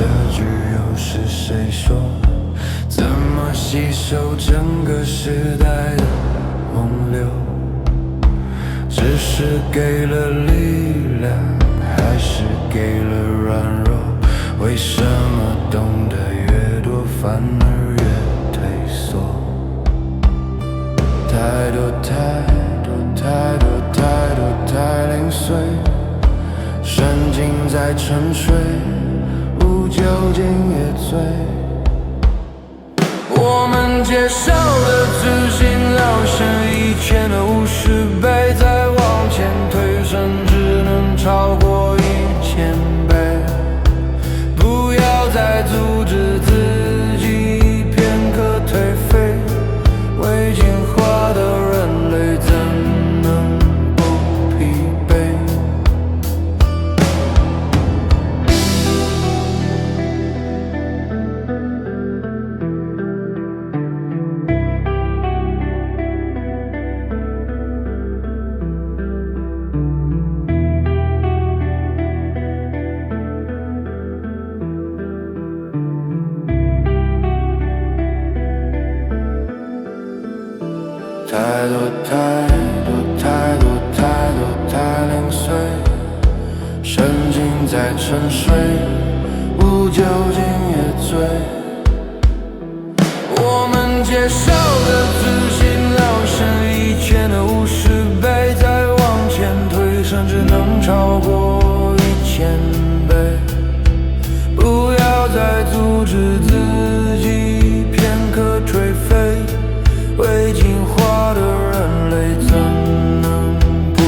这句又是谁说？怎么吸收整个时代的洪流？只是给了力量，还是给了软弱？为什么懂得越多，反而越退缩？太多太多太多太多太零碎，沉浸在沉睡，无酒精也醉。我们接受的自信聊胜1000的50倍，再往前推，甚至能超过1000倍。不要再阻止自己片刻颓废，未进化的人类怎能不疲惫？太多太多太多太多太零碎，沉浸在沉睡，无酒精也醉。我们接受的自信聊胜1000的50倍，再往前推，甚至能超过1000倍。不要再阻止自己片刻颓废，未进化的人类怎能不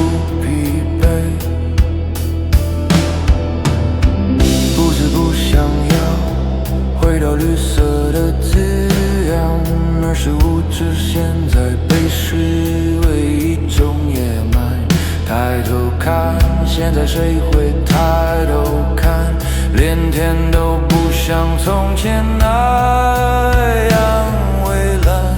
疲惫？不是不想要回到绿色的滋养，而是物质现在被视为一种野蛮。抬头看，现在谁会抬头看？连天都不像从前那样蔚蓝。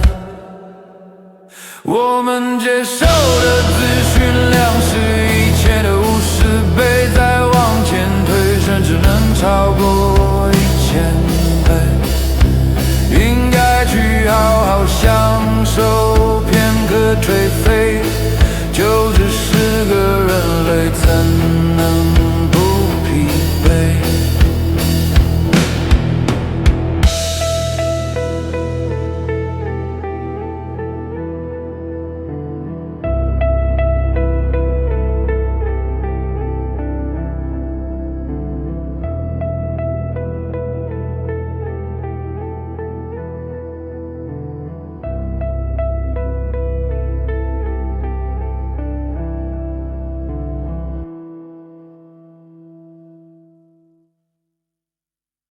我们接受的资讯量是1000的50倍，再往前推，甚至能超过1000倍。应该去好好享受片刻颓废，就只是个人类。